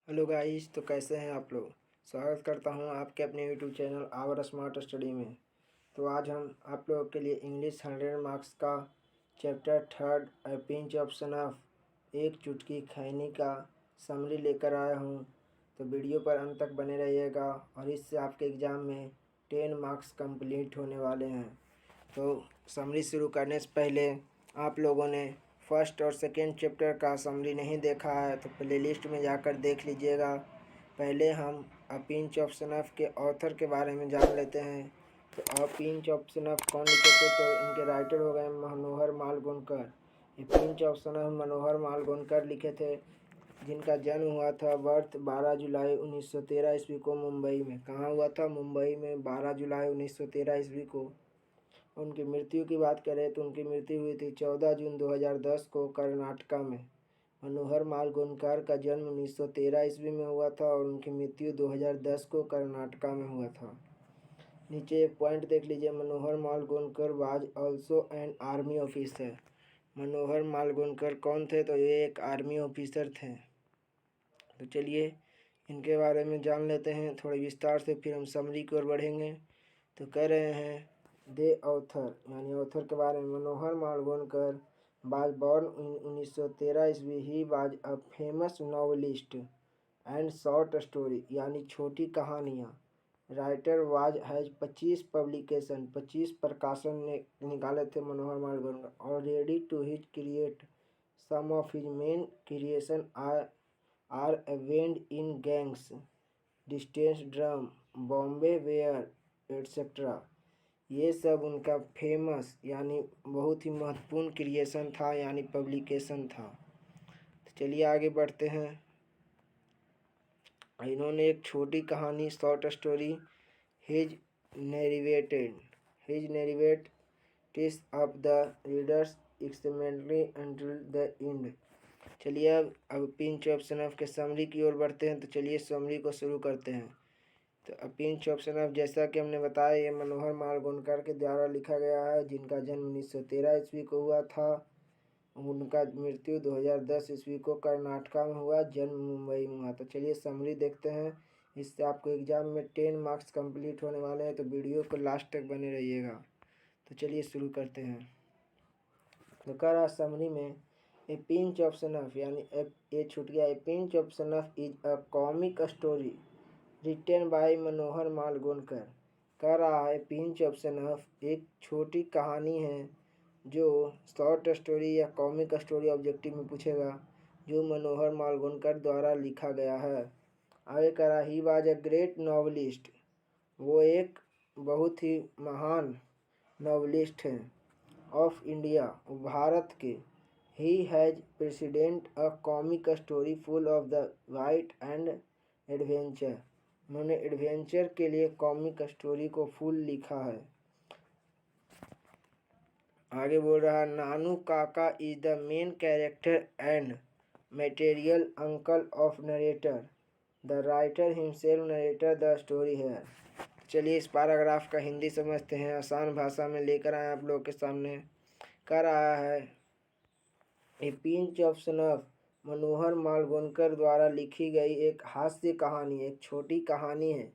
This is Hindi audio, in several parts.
हेलो गाइस, तो कैसे हैं आप लोग। स्वागत करता हूं आपके अपने YouTube channel our smart study में। तो आज हम आप लोगों के लिए इंग्लिश 100 मार्क्स का chapter 3 a pinch of snuff एक चुटकी खैनी का समरी लेकर आया हूं। तो वीडियो पर अंत तक बने रहिएगा और इससे आपके एग्ज़ाम में 10 मार्क्स कंप्लीट होने वाले हैं। तो समरी शुरू करने से पहले आप लोगों ने फर्स्ट और सेकेंड चैप्टर का समरी नहीं देखा है तो प्लेलिस्ट में जाकर देख लीजिएगा। पहले हम अ पिंच ऑफ सनफ के ऑथर के बारे में जान लेते हैं। तो अ पिंच ऑफ सनफ कौन लिखे थे, तो इनके राइटर हो गए मनोहर मालगुनकर। ये पिंच ऑफ सनफ मनोहर मालगुनकर लिखे थे, जिनका जन्म हुआ था बर्थ 12 जुलाई 1913 ईस्वी को मुंबई में। कहाँ हुआ था? मुंबई में 12 जुलाई 1913 ईस्वी को। उनकी मृत्यु की बात करें तो उनकी मृत्यु हुई थी 14 जून 2010 को कर्नाटका में। मनोहर मालगुनकर का जन्म 1913 ईस्वी में हुआ था और उनकी मृत्यु 2010 को कर्नाटका में हुआ था। नीचे एक पॉइंट देख लीजिए, Manohar Malgonkar was also an army officer. Manohar Malgonkar कौन थे? तो ये एक आर्मी ऑफिसर थे। तो चलिए इनके बारे में जान लेते हैं थोड़े विस्तार से, फिर हम समरी की ओर बढ़ेंगे। तो कह रहे हैं दे ऑथर, यानी ऑथर के बारे में। मनोहर मालगुनकर वाज बॉर्न इन 1913 ईस्वी। He was a famous novelist and short story, यानी छोटी कहानियाँ। राइटर वाज हैज 25 पब्लिकेशन, 25 प्रकाशन ने निकाले थे मनोहर मालगुनकर। और ready to his create some of his main creation are a bend in Ganges, distant drum, Bombay beware etcetera. ये सब उनका फेमस यानी बहुत ही महत्वपूर्ण क्रिएशन था, यानी पब्लिकेशन था। तो चलिए आगे बढ़ते हैं। इन्होंने एक छोटी कहानी short story his narrative tease of the readers excitedly until the end. चलिए अब पिंच ऑफ सनफ के समरी की ओर बढ़ते हैं। तो चलिए समरी को शुरू करते हैं। तो अ पिंच ऑफ सनफ, जैसा कि हमने बताया, ये मनोहर मालगुनकर के द्वारा लिखा गया है, जिनका जन्म 1913 ईस्वी को हुआ था। उनका मृत्यु 2010 ईस्वी को कर्नाटका में हुआ, जन्म मुंबई में हुआ। तो चलिए समरी देखते हैं, इससे आपको एग्जाम में 10 मार्क्स कंप्लीट होने वाले हैं। तो वीडियो को लास्ट तक बने रहिएगा। तो चलिए शुरू करते हैं। तो कह रहा समरी में, ए पिंच ऑफ सनफ यानी ये छूट गया। A pinch of snuff is a comic story written by Manohar Malgonkar. कह रहा है पिंच ऑफ सनफ एक छोटी कहानी है, जो शॉर्ट स्टोरी या कॉमिक स्टोरी ऑब्जेक्टिव में पूछेगा, जो मनोहर मालगुनकर द्वारा लिखा गया है। आगे कह रहा he was a great novelist, वो एक बहुत ही महान नॉवलिस्ट हैं। ऑफ इंडिया, भारत के। He has president a comic story full of the white and adventure. उन्होंने एडवेंचर के लिए कॉमिक स्टोरी को फुल लिखा है। आगे बोल रहा है, नानू काका is the main character and material uncle of narrator. The writer himself narrator the story है। चलिए इस पैराग्राफ का हिंदी समझते हैं, आसान भाषा में लेकर आए आप लोगों के सामने। कह रहा है ए पिंच ऑफ सनफ मनोहर मालगुनकर द्वारा लिखी गई एक हास्य कहानी, एक छोटी कहानी है।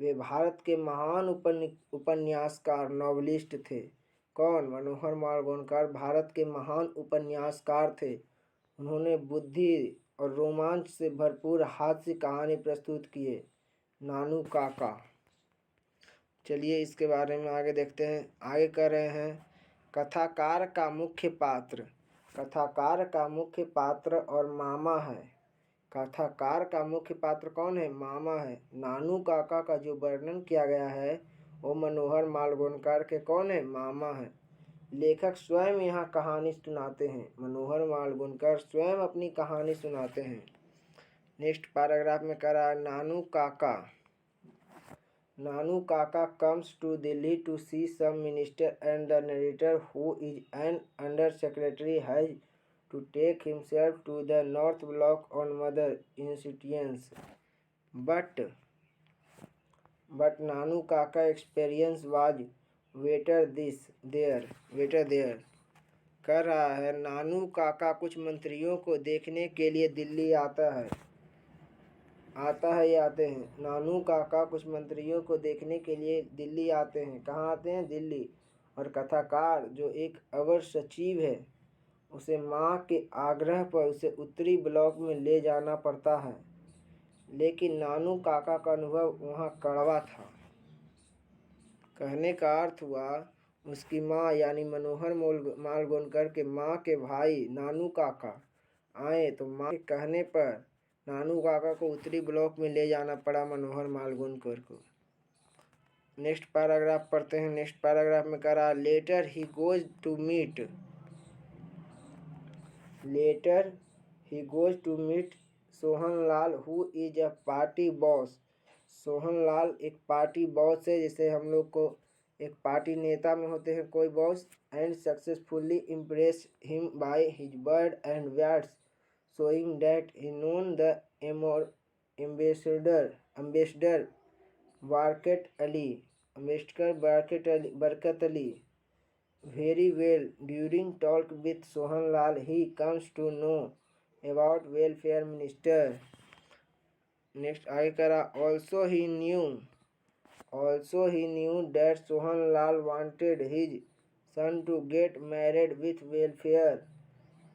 वे भारत के महान उपन्यासकार नॉवलिस्ट थे। कौन? मनोहर मालगुनकर भारत के महान उपन्यासकार थे। उन्होंने बुद्धि और रोमांच से भरपूर हास्य कहानी प्रस्तुत किए। नानू काका। चलिए इसके बारे में आगे देखते हैं। आगे कह रहे हैं, कथाकार का मुख्य पात्र। कथाकार का मुख्य पात्र और मामा है। कथाकार का मुख्य पात्र कौन है? मामा है। नानू काका का जो वर्णन किया गया है वो मनोहर मालगुनकर के कौन है? मामा है। लेखक स्वयं यहाँ कहानी सुनाते हैं। मनोहर मालगुनकर स्वयं अपनी कहानी सुनाते हैं। नेक्स्ट पैराग्राफ में कह रहा है, नानू काका comes to Delhi to see some minister and the narrator, who is an under secretary, has to take himself to the north block on mother institutions. But Nanu Kaka experience was waiter there. कह रहा है नानू काका कुछ मंत्रियों को देखने के लिए दिल्ली आता है। आता है या आते हैं। नानू काका कुछ मंत्रियों को देखने के लिए दिल्ली आते हैं। कहाँ आते हैं? दिल्ली। और कथाकार जो एक अवर सचिव है, उसे माँ के आग्रह पर उसे उत्तरी ब्लॉक में ले जाना पड़ता है। लेकिन नानू काका का अनुभव वहाँ कड़वा था। कहने का अर्थ हुआ, उसकी माँ यानी मनोहर मालगोनकर के माँ के भाई नानू काका आए तो माँ के कहने पर नानू काका को उत्तरी ब्लॉक में ले जाना पड़ा मनोहर मालगोनकर को। नेक्स्ट पैराग्राफ पढ़ते हैं। नेक्स्ट पैराग्राफ में कह रहा, later he goes to meet Sohanlal who is a party boss. Sohanlal एक पार्टी बॉस है, जैसे हम लोग को एक पार्टी नेता में होते हैं कोई boss. And successfully impress him by his word and words showing that he known the ambassador Barkat Ali very well. During talk with Sohanlal, he comes to know about welfare minister. Next आगे करा, also he knew that Sohanlal wanted his son to get married with welfare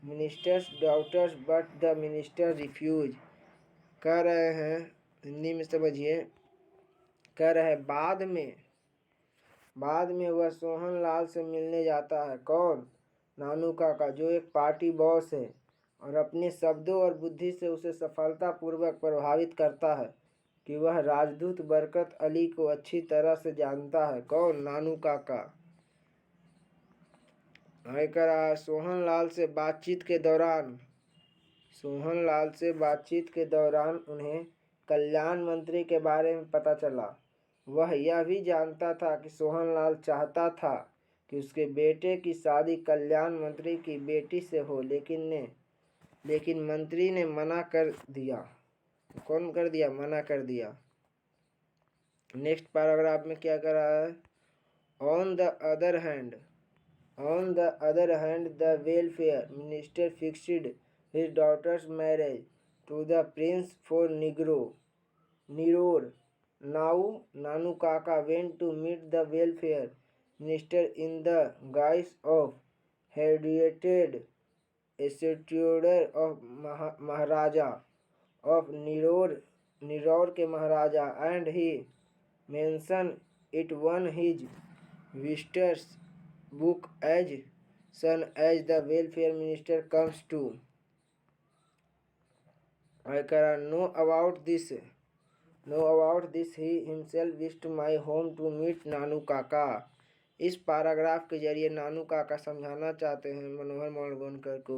minister's daughters, but the minister refused. कह रहे हैं, हिंदी में समझिए, कह रहे हैं बाद में वह सोहनलाल से मिलने जाता है। कौन? नानू काका, जो एक पार्टी बॉस है, और अपने शब्दों और बुद्धि से उसे सफलतापूर्वक प्रभावित करता है कि वह राजदूत बरकत अली को अच्छी तरह से जानता है। कौन? नानू काका। सोहनलाल से बातचीत के दौरान उन्हें कल्याण मंत्री के बारे में पता चला। वह यह भी जानता था कि सोहनलाल चाहता था कि उसके बेटे की शादी कल्याण मंत्री की बेटी से हो, लेकिन मंत्री ने मना कर दिया। कौन कर दिया? मना कर दिया। नेक्स्ट पैराग्राफ में क्या कर रहा है? On the other hand the welfare minister fixed his daughter's marriage to the prince for निरोर। Now Nanu Kaka went to meet the welfare minister in the guise of hereditary executor of Maharaja of Niror के महाराजा, and he mentioned it on his visitors book as soon as the welfare minister comes to. I can know about this he himself visits my home to meet नानू काका। इस पैराग्राफ के जरिए नानू काका समझाना चाहते हैं मनोहर मालगोनकर को।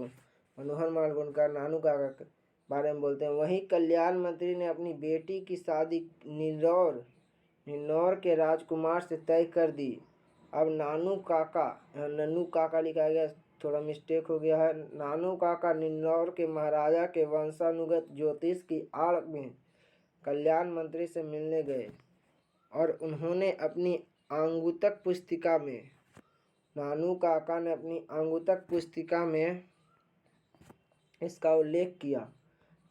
मनोहर मालगोनकर नानू काका के बारे में बोलते हैं, वहीं कल्याण मंत्री ने अपनी बेटी की शादी निन्नौर के राजकुमार से तय कर दी। अब नन्नू काका लिखा गया, थोड़ा मिस्टेक हो गया है। नानू काका निन्नौर के महाराजा के वंशानुगत ज्योतिष की आड़ में कल्याण मंत्री से मिलने गए और उन्होंने अपनी आंगुतक पुस्तिका में इसका उल्लेख किया।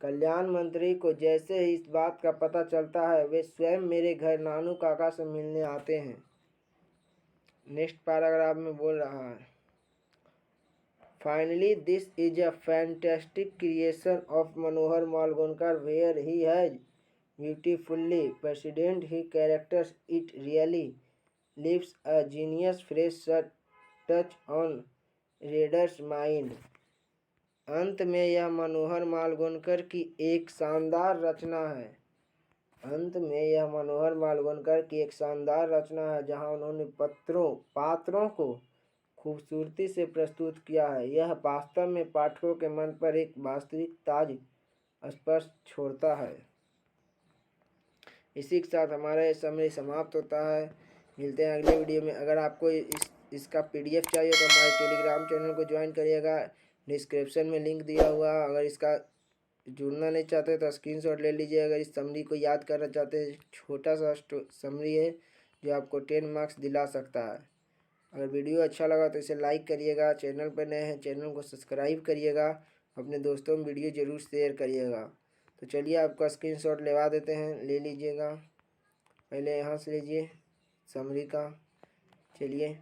कल्याण मंत्री को जैसे ही इस बात का पता चलता है, वे स्वयं मेरे घर नानू काका से मिलने आते हैं। नेक्स्ट पैराग्राफ में बोल रहा है, finally this is a fantastic creation of Manohar Malgonkar where he has beautifully president he characters. It really leaves a genius fresh touch on reader's mind. अंत में यह मनोहर मालगोनकर की एक शानदार रचना है जहां उन्होंने पात्रों को खूबसूरती से प्रस्तुत किया है। यह वास्तव में पाठकों के मन पर एक वास्तविक ताज स्पर्श छोड़ता है। इसी के साथ हमारा ये समरी समाप्त होता है। मिलते हैं अगले वीडियो में। अगर आपको इसका PDF चाहिए तो हमारे टेलीग्राम चैनल को ज्वाइन करिएगा, डिस्क्रिप्शन में लिंक दिया हुआ। अगर इसका जुड़ना नहीं चाहते तो स्क्रीनशॉट ले लीजिए। अगर इस समरी को याद करना चाहते हैं, छोटा सा समरी है जो आपको 10 मार्क्स दिला सकता है। अगर वीडियो अच्छा लगा तो इसे लाइक करिएगा, चैनल पर नए हैं चैनल को सब्सक्राइब करिएगा, अपने दोस्तों में वीडियो ज़रूर शेयर करिएगा। तो चलिए आपका स्क्रीनशॉट लेवा देते हैं, ले लीजिएगा। पहले यहाँ से लीजिए समरी का। चलिए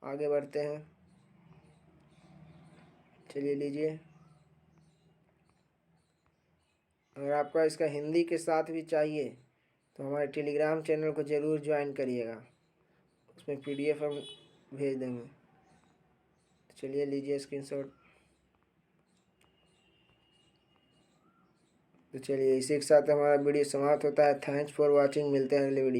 आगे बढ़ते हैं। चलिए लीजिए। अगर आपका इसका हिंदी के साथ भी चाहिए तो हमारे टेलीग्राम चैनल को ज़रूर ज्वाइन करिएगा, उसमें PDF हम भेज देंगे। चलिए लीजिए स्क्रीनशॉट। तो चलिए इसी के साथ हमारा वीडियो समाप्त होता है। Thanks for watching. मिलते हैं अगले वीडियो।